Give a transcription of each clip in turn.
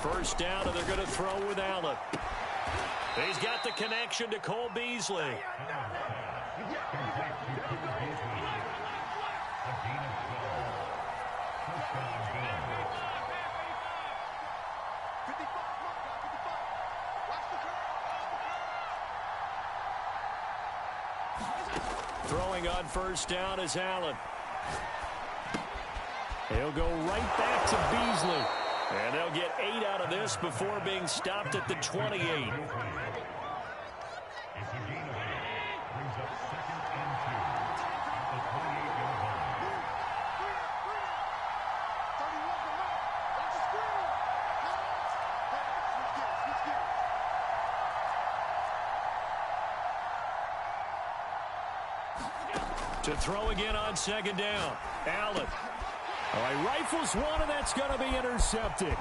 First down, and they're going to throw with Allen. He's got the connection to Cole Beasley. Throwing on first down is Allen. He'll go right back to Beasley. And they'll get 8 out of this before being stopped at the 28. To throw again on second down. Allen. All right, rifles one, and that's going to be intercepted.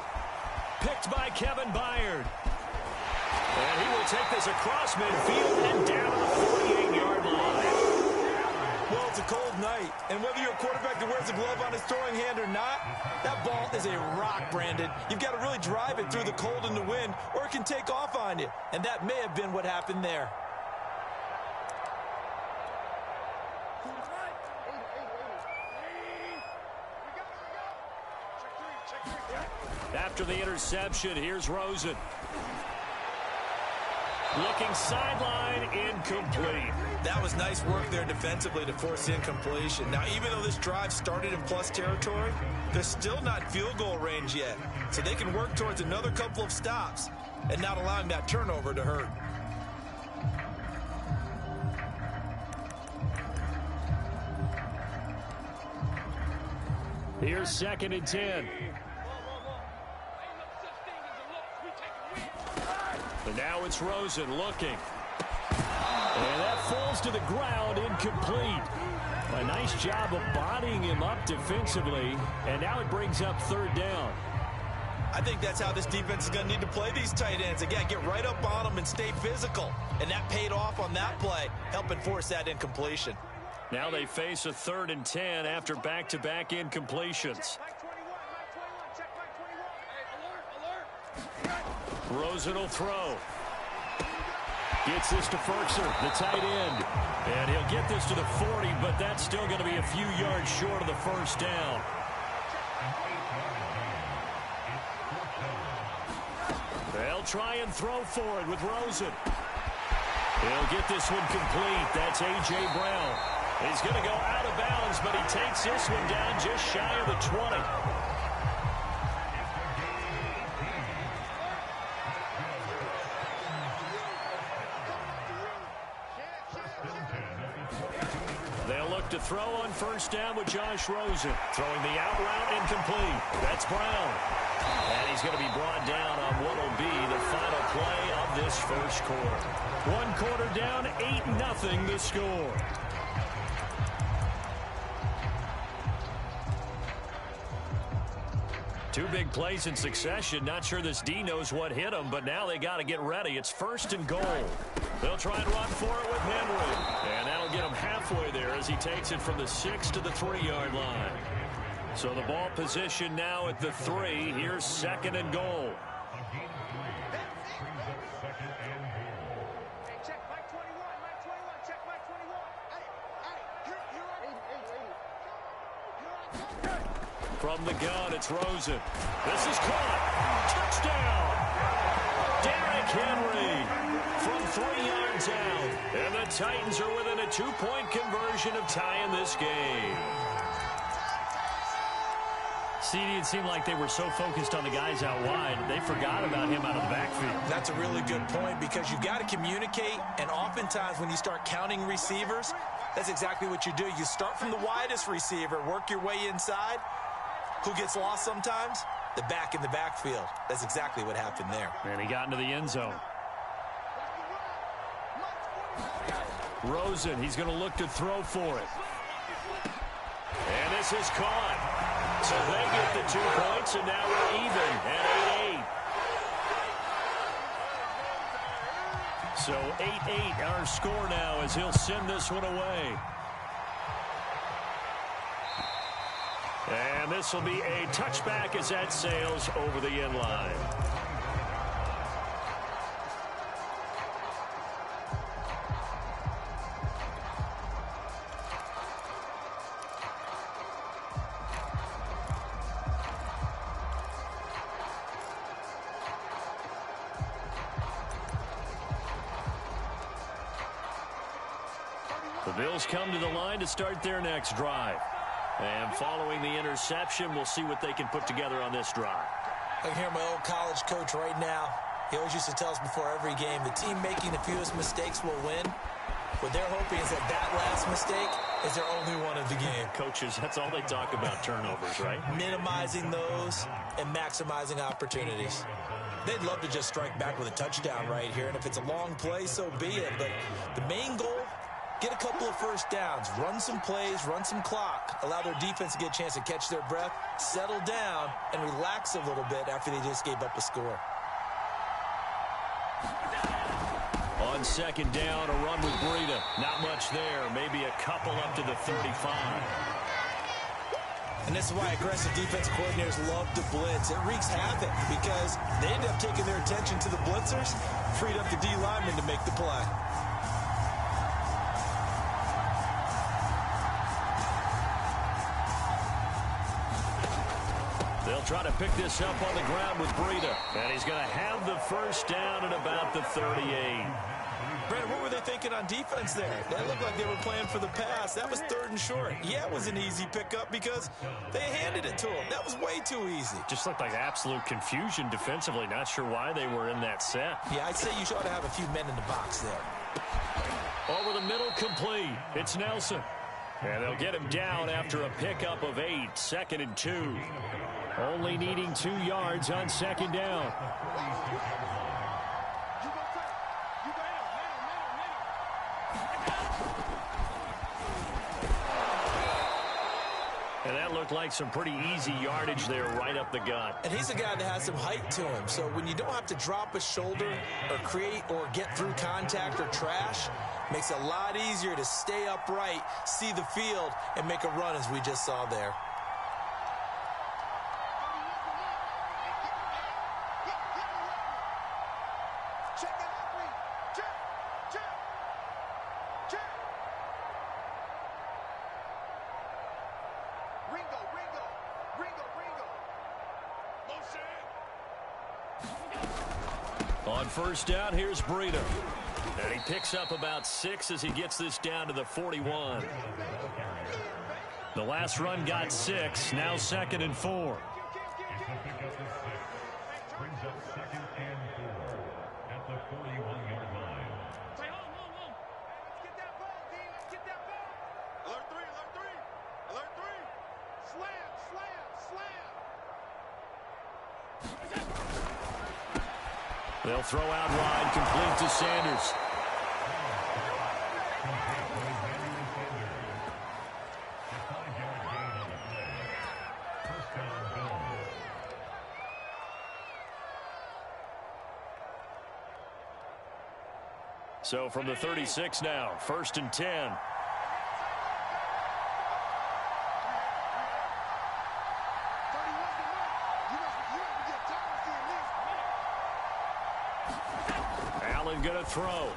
Picked by Kevin Byard. And he will take this across midfield and down to the 48-yard line. Well, it's a cold night, and whether you're a quarterback that wears a glove on his throwing hand or not, that ball is a rock, Brandon. You've got to really drive it through the cold and the wind, or it can take off on you. And that may have been what happened there. After the interception, here's Rosen. Looking sideline, incomplete. That was nice work there defensively to force incompletion. Now, even though this drive started in plus territory, they're still not field goal range yet. So they can work towards another couple of stops and not allowing that turnover to hurt. Here's 2nd and 10. And now it's Rosen looking. And that falls to the ground, incomplete. A nice job of bodying him up defensively. And now it brings up 3rd down. I think that's how this defense is going to need to play these tight ends. Again, get right up on them and stay physical. And that paid off on that play, helping force that incompletion. Now they face a 3rd and 10 after back-to-back incompletions. Rosen will throw. Gets this to Ferkser, the tight end. And he'll get this to the 40, but that's still going to be a few yards short of the first down. They'll try and throw for it with Rosen. He'll get this one complete. That's A.J. Brown. He's going to go out of bounds, but he takes this one down just shy of the 20. They'll look to throw on first down with Josh Rosen. Throwing the out route incomplete. That's Brown. And he's going to be brought down on what will be the final play of this first quarter. 1 quarter down, 8-0 the score. Two big plays in succession. Not sure this D knows what hit him, but now they got to get ready. It's 1st and goal. They'll try and run for it with Henry. And that'll get him halfway there as he takes it from the 6 to the 3-yard line. So the ball position now at the 3. Here's 2nd and goal. From the gun, it's Rosen. This is caught. Touchdown! Derrick Henry from 3 yards out. And the Titans are within a 2-point conversion of tying this game. CD, it seemed like they were so focused on the guys out wide, they forgot about him out of the backfield. That's a really good point because you've got to communicate, and oftentimes when you start counting receivers, that's exactly what you do. You start from the widest receiver, work your way inside. Who gets lost sometimes? The back in the backfield. That's exactly what happened there. And he got into the end zone. Rosen, he's going to look to throw for it. And this is caught. So they get the 2 points, and now we're even at 8-8. So 8-8 our score now as he'll send this one away. And this will be a touchback as that sails over the end line. The Bills come to the line to start their next drive. And following the interception, we'll see what they can put together on this drive. I can hear my old college coach right now. He always used to tell us before every game, the team making the fewest mistakes will win. What they're hoping is that that last mistake is their only one of the game. Coaches, that's all they talk about, turnovers, right? Minimizing those and maximizing opportunities. They'd love to just strike back with a touchdown right here, and if it's a long play, so be it. But the main goal, get a couple of first downs, run some plays, run some clock, allow their defense to get a chance to catch their breath, settle down, and relax a little bit after they just gave up a score. On second down, a run with Breida. Not much there. Maybe a couple up to the 35. And this is why aggressive defensive coordinators love to blitz. It wreaks havoc because they end up taking their attention to the blitzers, freed up the D lineman to make the play. They'll try to pick this up on the ground with Breida. And he's going to have the first down at about the 38. Brandon, what were they thinking on defense there? They looked like they were playing for the pass. That was 3rd and short. Yeah, it was an easy pickup because they handed it to him. That was way too easy. Just looked like absolute confusion defensively. Not sure why they were in that set. Yeah, I'd say you ought to have a few men in the box there. Over the middle, complete. It's Nelson. And they'll get him down after a pickup of 8. 2nd and 2. Only needing 2 yards on second down. And that looked like some pretty easy yardage there right up the gut. And he's a guy that has some height to him. So when you don't have to drop a shoulder or create or get through contact or trash, makes it a lot easier to stay upright, see the field, and make a run as we just saw there. On first down, here's Breida. And he picks up about 6 as he gets this down to the 41. The last run got 6. Now 2nd and 4. Brings up 2nd and 4 at the 41-yard line. Let's get that ball, D. Let's get that ball. Alert 3, alert 3. Alert 3. Slam, slam, slam. They'll throw out wide, complete to Sanders. So from the 36 now, 1st and 10. Allen going to throw.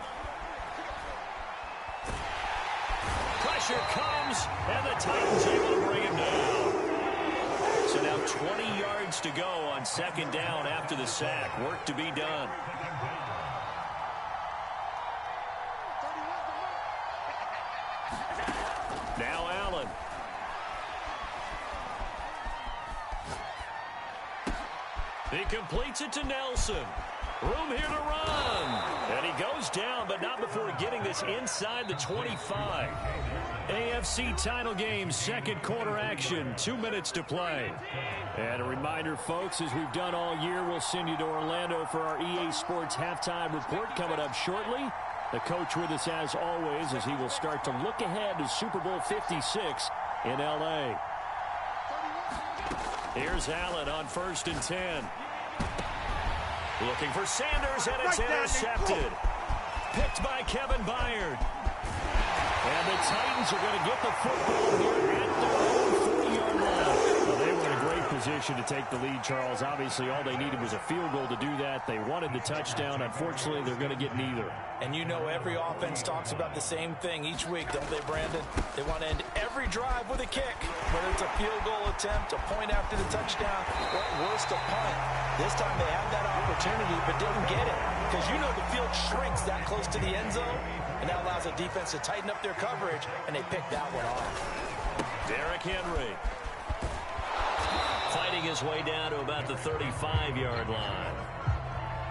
Pressure comes, and the Titans able to bring him down. So now 20 yards to go on second down after the sack. Work to be done. Now Allen. He completes it to Nelson. Room here to run. And he goes down, but not before getting this inside the 25. AFC title game, second quarter action, 2 minutes to play. And a reminder, folks, as we've done all year, we'll send you to Orlando for our EA Sports halftime report coming up shortly. The coach with us as always as he will start to look ahead to Super Bowl 56 in L.A. Here's Allen on 1st and 10. Looking for Sanders, and it's intercepted. Picked by Kevin Byard. And the Titans are going to get the football here at their own 40-yard line. Well, they were in a great position to take the lead, Charles. Obviously, all they needed was a field goal to do that. They wanted the touchdown. Unfortunately, they're going to get neither. And you know every offense talks about the same thing each week, don't they, Brandon? They want to end every drive with a kick, whether it's a field goal attempt, a point after the touchdown, or at worst, a punt. This time they had that opportunity but didn't get it, because you know the field shrinks that close to the end zone, and that allows the defense to tighten up their coverage, and they picked that one off. Derrick Henry fighting his way down to about the 35-yard line.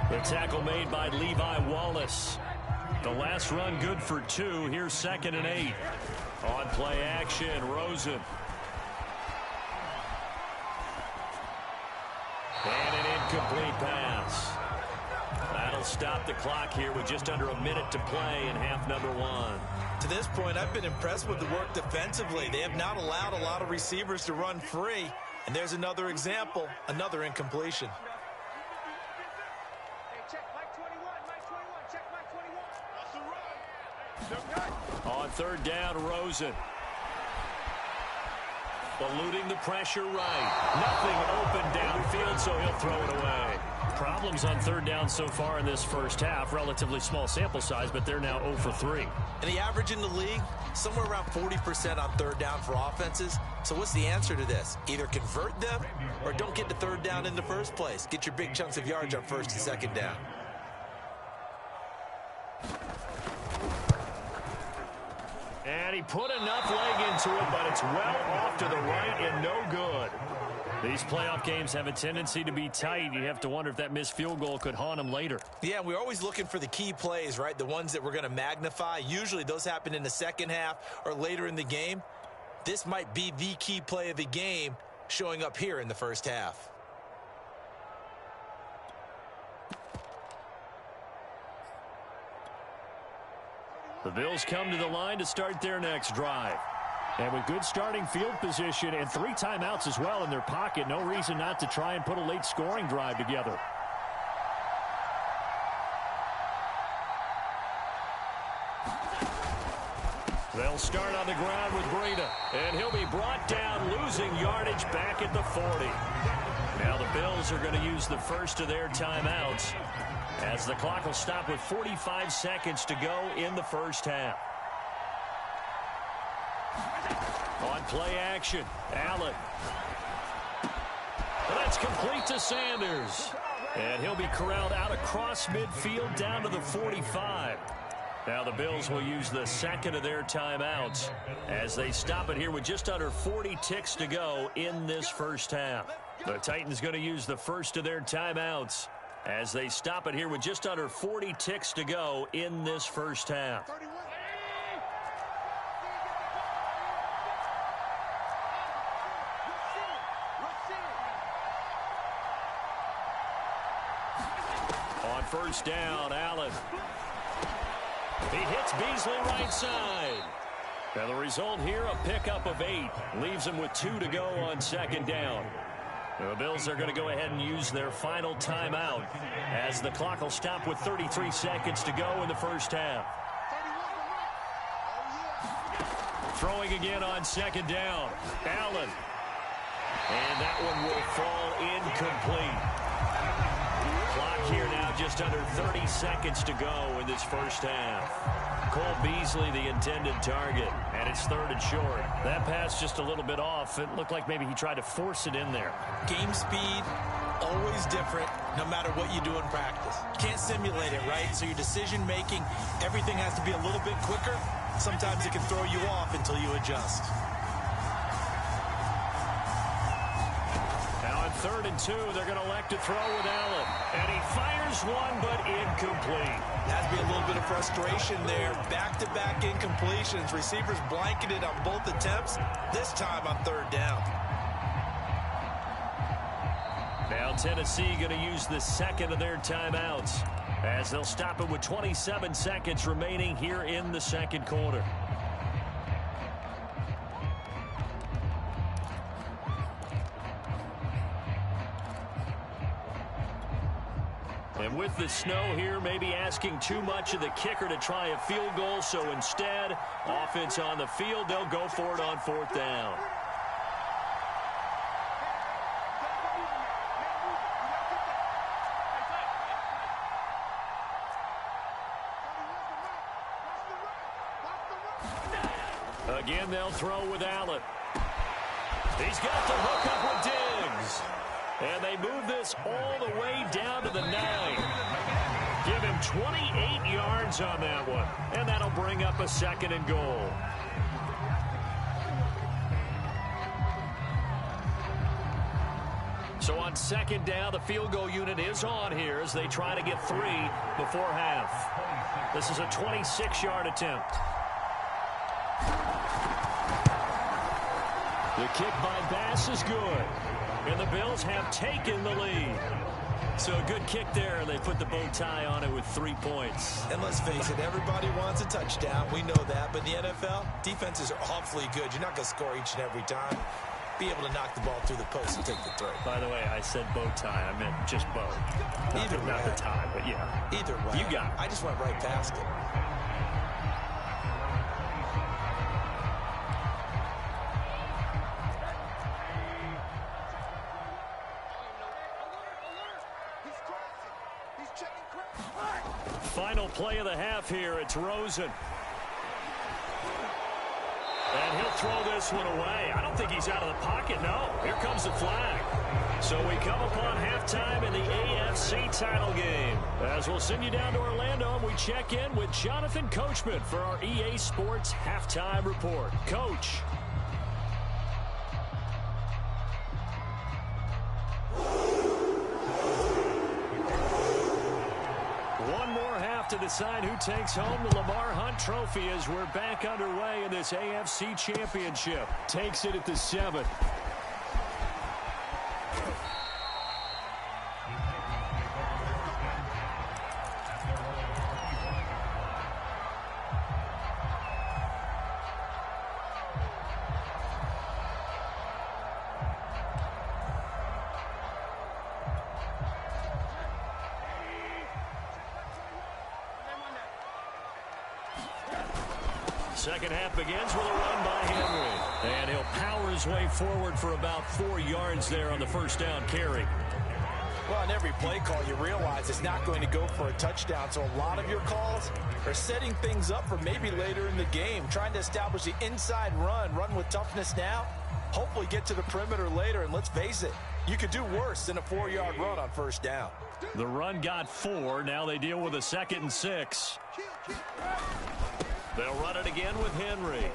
The tackle made by Levi Wallace. The last run good for 2. Here's 2nd and 8. On play action, Rosen. And an incomplete pass. That'll stop the clock here with just under a minute to play in half number 1. To this point, I've been impressed with the work defensively. They have not allowed a lot of receivers to run free. And there's another example, another incompletion. On 3rd down, Rosen. Eluding the pressure right. Nothing open downfield, so he'll throw it away. Problems on 3rd down so far in this first half. Relatively small sample size, but they're now 0 for 3. And the average in the league, somewhere around 40% on 3rd down for offenses. So what's the answer to this? Either convert them or don't get to 3rd down in the first place. Get your big chunks of yards on 1st and 2nd down. And he put enough leg into it, but it's well off to the right and no good. These playoff games have a tendency to be tight. You have to wonder if that missed field goal could haunt him later. Yeah, we're always looking for the key plays, right? The ones that we're going to magnify. Usually those happen in the second half or later in the game. This might be the key play of the game showing up here in the first half. The Bills come to the line to start their next drive. And with good starting field position and 3 timeouts as well in their pocket, no reason not to try and put a late scoring drive together. They'll start on the ground with Breida, and he'll be brought down, losing yardage back at the 40. Now the Bills are going to use the first of their timeouts, as the clock will stop with 45 seconds to go in the first half. On play action, Allen. That's complete to Sanders. And he'll be corralled out across midfield down to the 45. Now the Bills will use the second of their timeouts as they stop it here with just under 40 ticks to go in this first half. The Titans going to use the first of their timeouts as they stop it here with just under 40 ticks to go in this first half. On first down, Allen. He hits Beasley right side. Now the result here, a pickup of 8. Leaves him with 2 to go on second down. The Bills are going to go ahead and use their final timeout as the clock will stop with 33 seconds to go in the first half. Throwing again on second down. Allen. And that one will fall incomplete. Clock here now just under 30 seconds to go in this first half. Cole Beasley, the intended target, and it's 3rd and short. That pass just a little bit off. It looked like maybe he tried to force it in there. Game speed, always different, no matter what you do in practice. You can't simulate it, right? So your decision-making, everything has to be a little bit quicker. Sometimes it can throw you off until you adjust. Now on 3rd and 2, they're going to elect to throw with Allen. And he fires one, but incomplete. Has to be a little bit of frustration there. Back-to-back incompletions. Receivers blanketed on both attempts, this time on 3rd down. Now Tennessee going to use the second of their timeouts as they'll stop it with 27 seconds remaining here in the second quarter. And with the snow here, maybe asking too much of the kicker to try a field goal. So instead, offense on the field, they'll go for it on 4th down. Again, they'll throw with Allen. He's got the hook up with Diggs. And they move this all the way down to the 9. Give him 28 yards on that one. And that'll bring up a 2nd and goal. So on 2nd down, the field goal unit is on here as they try to get 3 before half. This is a 26-yard attempt. The kick by Bass is good. And the Bills have taken the lead. So a good kick there. They put the bow tie on it with 3 points. And let's face it, everybody wants a touchdown. We know that. But in the NFL, defenses are awfully good. You're not going to score each and every time. Be able to knock the ball through the post and take the throw. By the way, I said bow tie. I meant just bow. Not the tie, but yeah. Either way. You got it. I just went right past it. Final play of the half here. It's Rosen. And he'll throw this one away. I don't think he's out of the pocket, no. Here comes the flag. So we come upon halftime in the AFC title game. As we'll send you down to Orlando, and we check in with Jonathan Coachman for our EA Sports Halftime Report. Coach. To decide who takes home the Lamar Hunt Trophy as we're back underway in this AFC Championship. Takes it at the 7. Second half begins with a run by Henry. And he'll power his way forward for about 4 yards there on the first down carry. Well, on every play call, you realize it's not going to go for a touchdown. So a lot of your calls are setting things up for maybe later in the game, trying to establish the inside run with toughness now, hopefully get to the perimeter later. And let's face it, you could do worse than a 4-yard run on first down. The run got 4. Now they deal with a 2nd and 6. They'll run it again with Henry.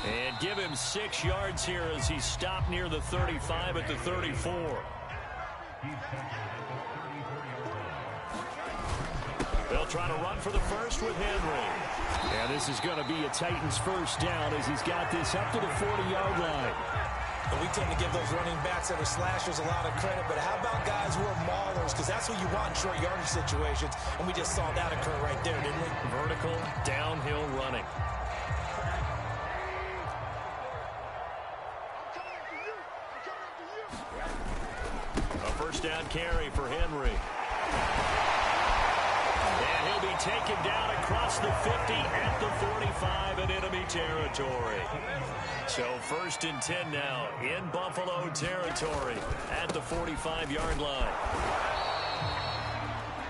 And give him 6 yards here as he's stopped near the 35 at the 34. They'll try to run for the first with Henry. And this is going to be a Titans first down as he's got this up to the 40-yard line. And we tend to give those running backs that are slashers a lot of credit, but how about guys who are maulers? Because that's what you want in short yardage situations, and we just saw that occur right there, didn't we? Vertical, downhill running. A first down carry for Henry. And he'll be taken down across the 50 at the 45 in enemy territory. So 1st and 10 now in Buffalo territory at the 45-yard line.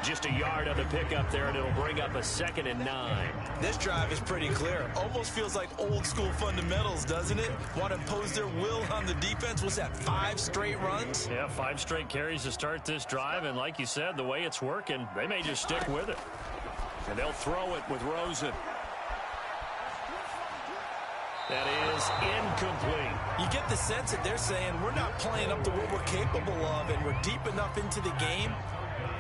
Just a yard on the pickup there, and it'll bring up a 2nd and 9. This drive is pretty clear. Almost feels like old school fundamentals, doesn't it? Want to impose their will on the defense. What's that, 5 straight runs? Yeah, 5 straight carries to start this drive, and like you said, the way it's working, they may just stick with it. And they'll throw it with Rosen. That is incomplete. You get the sense that they're saying we're not playing up to what we're capable of, and we're deep enough into the game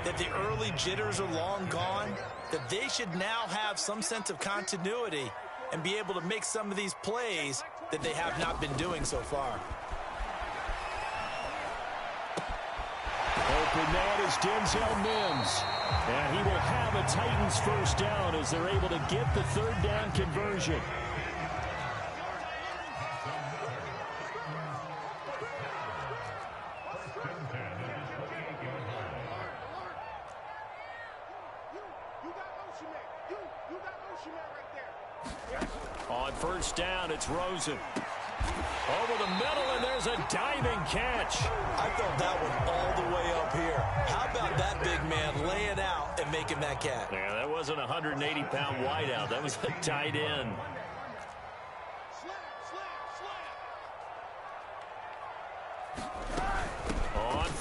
that the early jitters are long gone, that they should now have some sense of continuity and be able to make some of these plays that they have not been doing so far. Open man is Denzel Mims. And he will have a Titans first down as they're able to get the 3rd down conversion. On first down, it's Rosen. Over the middle, and there's a diving catch. I felt that one all the way up here. How about that big man laying out and making that catch? Yeah, that wasn't a 180-pound wideout. That was a tight end.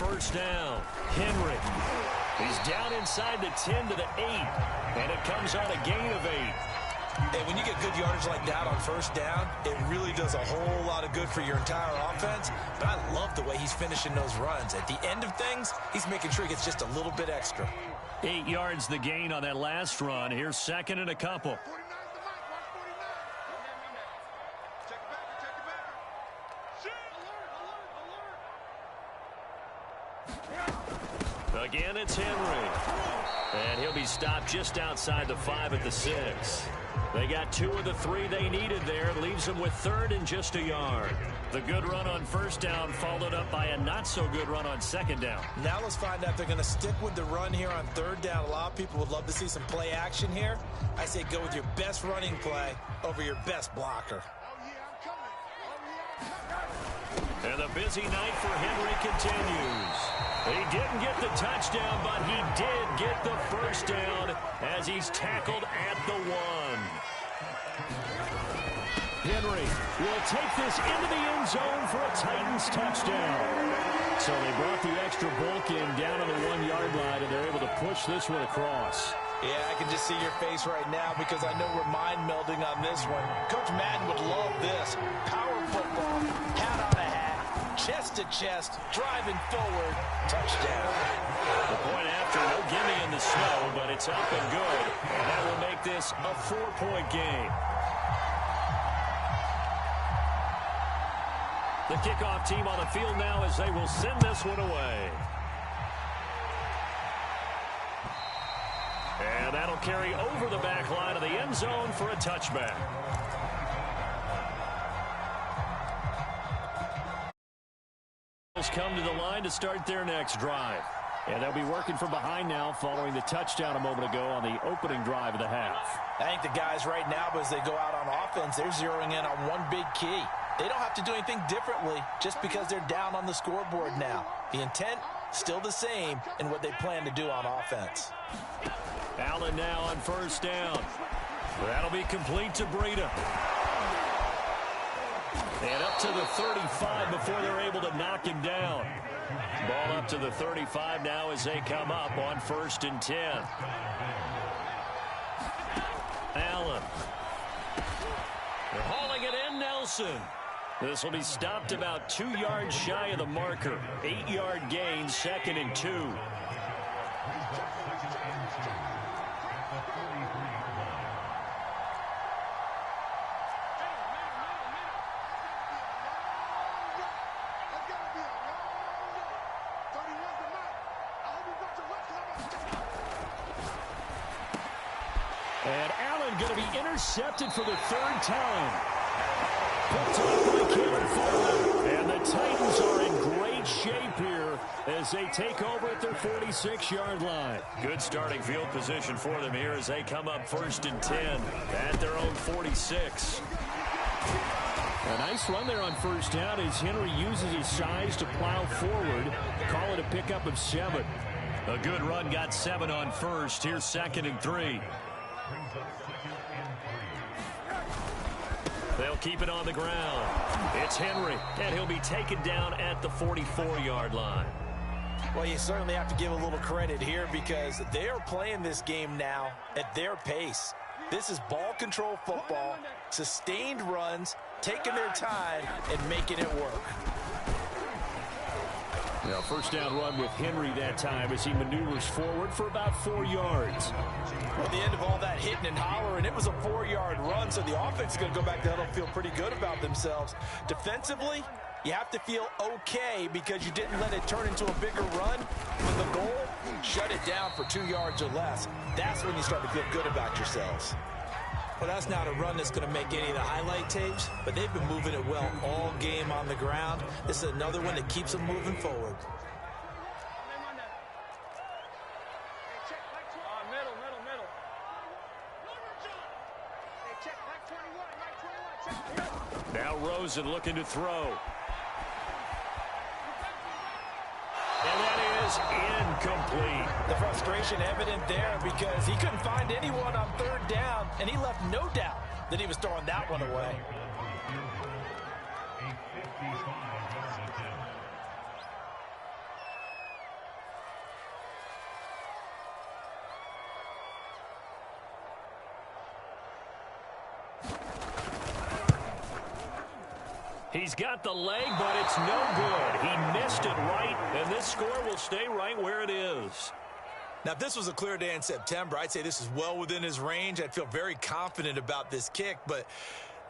first down. Henry. He's down inside the 10 to the 8. And it comes on a gain of 8. Hey, when you get good yardage like that on first down, it really does a whole lot of good for your entire offense. But I love the way he's finishing those runs. At the end of things, he's making sure he gets just a little bit extra. 8 yards the gain on that last run. Here's second and a couple. 49's the mic. Watch 49. Check it back. Check it back. Shit. Alert. Again, it's Henry. And he'll be stopped just outside the 5 at the 6. They got 2 of the 3 they needed there. It leaves them with third and just a yard. The good run on first down followed up by a not-so-good run on second down. Now let's find out if they're going to stick with the run here on third down. A lot of people would love to see some play action here. I say go with your best running play over your best blocker. And the busy night for Henry continues. He didn't get the touchdown, but he did get the first down as he's tackled at the 1. Henry will take this into the end zone for a Titans touchdown. So they brought the extra bulk in down on the 1-yard line, and they're able to push this one across. Yeah, I can just see your face right now because I know we're mind melding on this one. Coach Madden would love this. Power football, hat on a hat, chest to chest, driving forward, touchdown. The point after, no gimme in the snow, but it's up and good. And that will make this a 4-point game. The kickoff team on the field now as they will send this one away. And that'll carry over the back line of the end zone for a touchback. Come to the line to start their next drive. And they'll be working from behind now following the touchdown a moment ago on the opening drive of the half. I think the guys right now, as they go out on offense, they're zeroing in on one big key. They don't have to do anything differently just because they're down on the scoreboard now. The intent, still the same in what they plan to do on offense. Allen now on first down. That'll be complete to Breida. And up to the 35 before they're able to knock him down. Ball up to the 35 now as they come up on 1st and 10. Allen. They're hauling it in, Nelson. This will be stopped about 2 yards shy of the marker. 8-yard gain, 2nd and 2. And Allen going to be intercepted for the 3rd time. Picked up by Caleb Farley. And the Titans are in great shape here as they take over at their 46-yard line. Good starting field position for them here as they come up 1st and 10 at their own 46. A nice run there on first down as Henry uses his size to plow forward. Call it a pickup of 7. A good run, got 7 on first. Here's 2nd and 3. They'll keep it on the ground. It's Henry, and he'll be taken down at the 44-yard line. Well, you certainly have to give a little credit here because they are playing this game now at their pace. This is ball control football, sustained runs, taking their time, and making it work. Now, first down run with Henry that time as he maneuvers forward for about 4 yards. Well, at the end of all that hitting and hollering, it was a 4-yard run, so the offense is going to go back to huddle, feel pretty good about themselves. Defensively, you have to feel okay because you didn't let it turn into a bigger run. With the goal, shut it down for 2 yards or less. That's when you start to feel good about yourselves. Well, that's not a run that's going to make any of the highlight tapes, but they've been moving it well all game on the ground. This is another one that keeps them moving forward. Now Rosen looking to throw. And that is incomplete. The frustration evident there because he couldn't find anyone on 3rd down, and he left no doubt that he was throwing that one away. He's got the leg, but it's no good. He missed it right, and this score will stay right where it is. Now, if this was a clear day in September, I'd say this is well within his range. I'd feel very confident about this kick, but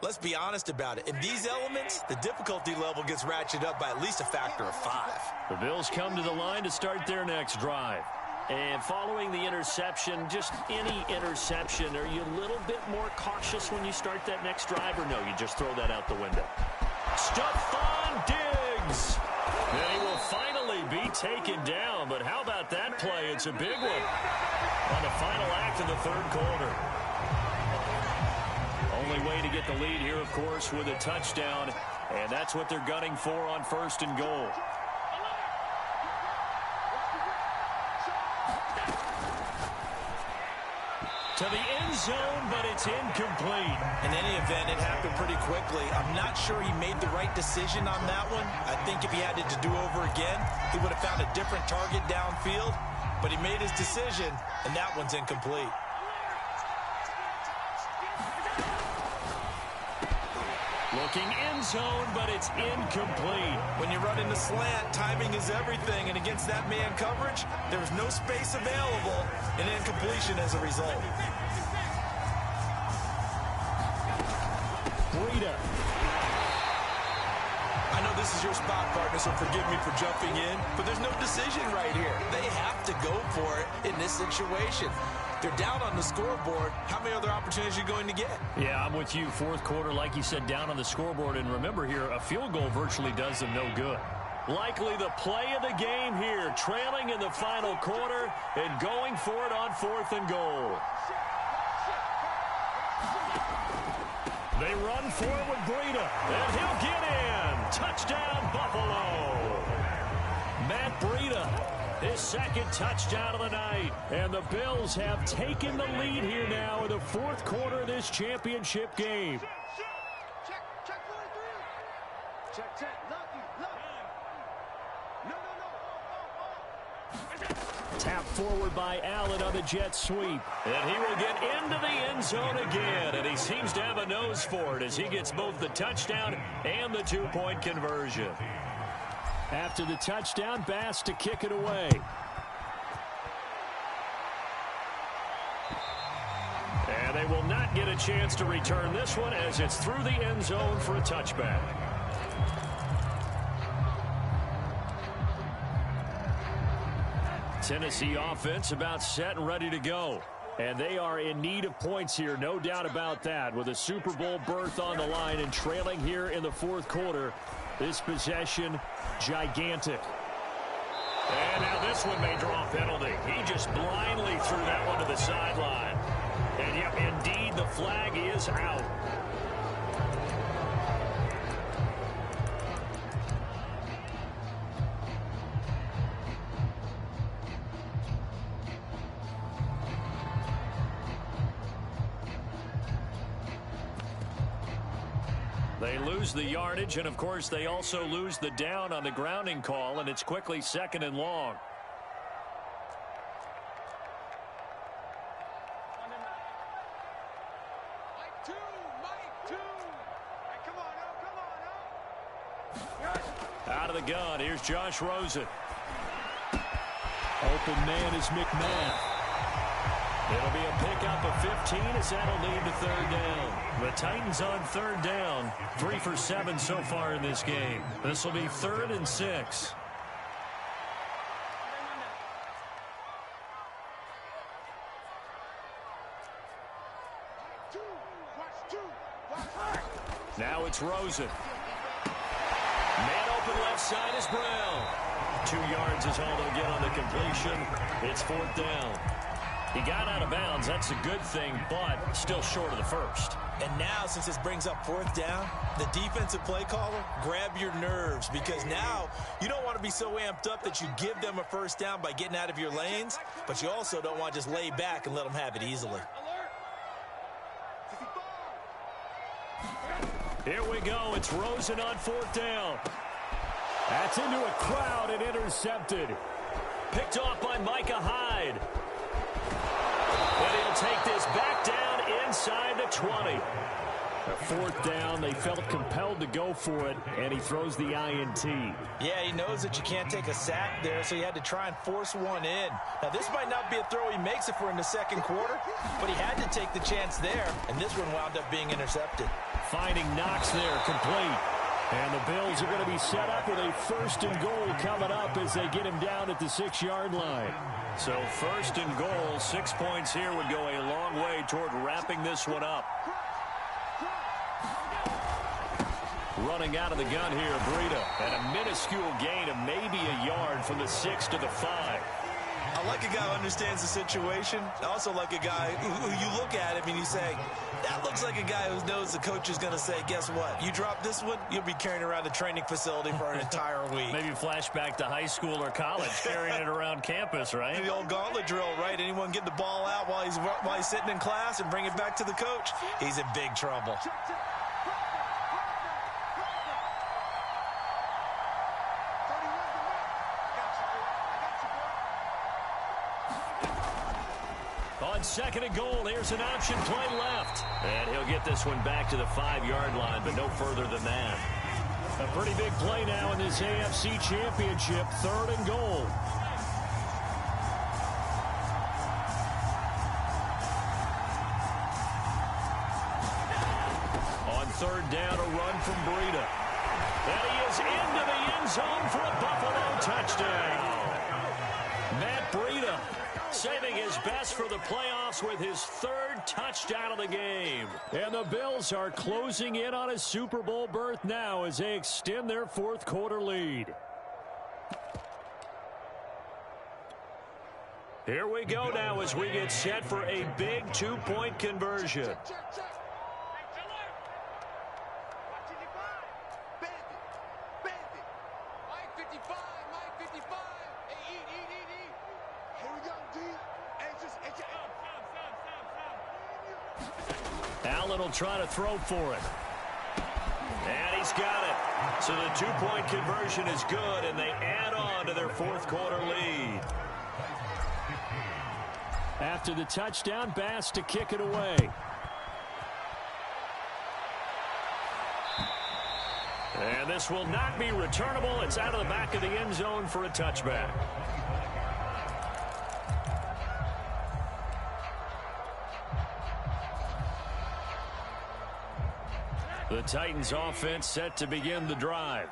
let's be honest about it. In these elements, the difficulty level gets ratcheted up by at least a factor of 5. The Bills come to the line to start their next drive. And following the interception, just any interception, are you a little bit more cautious when you start that next drive, or no, you just throw that out the window? Stephon Diggs! And he will finally be taken down, but how about that play? It's a big one on the final act of the third quarter. Only way to get the lead here, of course, with a touchdown, and that's what they're gunning for on 1st and goal. To the end zone, but it's incomplete. In any event, it happened pretty quickly. I'm not sure he made the right decision on that one. I think if he had it to do over again, he would have found a different target downfield. But he made his decision, and that one's incomplete. Looking end zone, but it's incomplete. When you run in the slant, timing is everything, and against that man coverage, there's no space available, and incompletion as a result. Breida. I know this is your spot, partner, so forgive me for jumping in, but there's no decision right here. They have to go for it in this situation. They're down on the scoreboard. How many other opportunities are you going to get? Yeah, I'm with you. Fourth quarter, like you said, down on the scoreboard. And remember here, a field goal virtually does them no good. Likely the play of the game here, trailing in the final quarter and going for it on 4th and goal. They run for it with Breida, and he'll get in. Touchdown, Buffalo. Matt Breida, his second touchdown of the night. And the Bills have taken the lead here now in the 4th quarter of this championship game. Check 43. Check. Lucky. No. Tap forward by Allen on the jet sweep. And he will get into the end zone again. And he seems to have a nose for it as he gets both the touchdown and the 2-point conversion. After the touchdown, Bass to kick it away. And they will not get a chance to return this one as it's through the end zone for a touchback. Tennessee offense about set and ready to go. And they are in need of points here, no doubt about that, with a Super Bowl berth on the line and trailing here in the 4th quarter. This possession, gigantic. And now this one may draw a penalty. He just blindly threw that one to the sideline. And yep, indeed, the flag is out. They lose the yardage, and of course they also lose the down on the grounding call, and it's quickly 2nd and long. Mike two. Hey, come on. Out of the gun, here's Josh Rosen. Open man is McMahon. It'll be a pickup of 15 as that'll lead to 3rd down. The Titans on 3rd down. 3 for 7 so far in this game. This will be 3rd and 6. Now it's Rosen. Man open left side is Brown. 2 yards is all they'll get on the completion. It's 4th down. He got out of bounds. That's a good thing, but still short of the first. And now, since this brings up 4th down, the defensive play caller, grab your nerves, because now you don't want to be so amped up that you give them a 1st down by getting out of your lanes, but you also don't want to just lay back and let them have it easily. Here we go. It's Rosen on 4th down. That's into a crowd and intercepted. Picked off by Micah Hyde. And he'll take this back down inside the 20. A 4th down, they felt compelled to to go for it, and he throws the INT. Yeah, he knows that you can't take a sack there, so he had to try and force one in. Now, this might not be a throw he makes if we're in the second quarter, but he had to take the chance there, and this one wound up being intercepted. Finding Knox there, complete. And the Bills are going to be set up with a 1st and goal coming up as they get him down at the 6-yard line. So 1st and goal, 6 points here would go a long way toward wrapping this one up. Running out of the gun here, Breida. And a minuscule gain of maybe a yard from the 6 to the 5. I like a guy who understands the situation. I also like a guy who you look at him and you say, that looks like a guy who knows the coach is going to say, guess what? You drop this one, you'll be carrying around the training facility for an entire week. Maybe flashback to high school or college, carrying it around campus, right? The old gauntlet drill, right? Anyone get the ball out while he's sitting in class and bring it back to the coach? He's in big trouble. On 2nd and goal, here's an option play left. And he'll get this one back to the 5-yard line, but no further than that. A pretty big play now in this AFC Championship, 3rd and goal. On 3rd down, a run from Breida. And he is into the end zone for a Buffalo touchdown. Matt Breida saving his best for the playoffs with his 3rd touchdown of the game. And the Bills are closing in on a Super Bowl berth now as they extend their 4th quarter lead. Here we go now as we get set for a big 2-point conversion. Allen will try to throw for it. And he's got it. So the 2-point conversion is good, and they add on to their 4th quarter lead. After the touchdown, Bass to kick it away. And this will not be returnable. It's out of the back of the end zone for a touchback. The Titans offense set to begin the drive.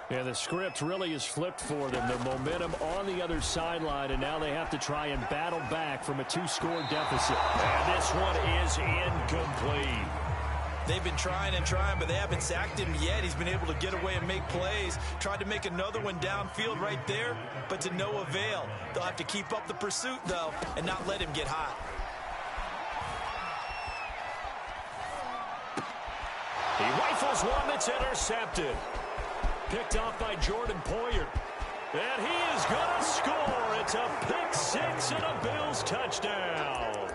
And the script really is flipped for them. The momentum on the other sideline, and now they have to try and battle back from a 2-score deficit. And this one is incomplete. They've been trying and trying, but they haven't sacked him yet. He's been able to get away and make plays. Tried to make another one downfield right there, but to no avail. They'll have to keep up the pursuit, though, and not let him get hot. He rifles one that's intercepted. Picked off by Jordan Poyer. And he is going to score. It's a pick 6 and a Bills touchdown.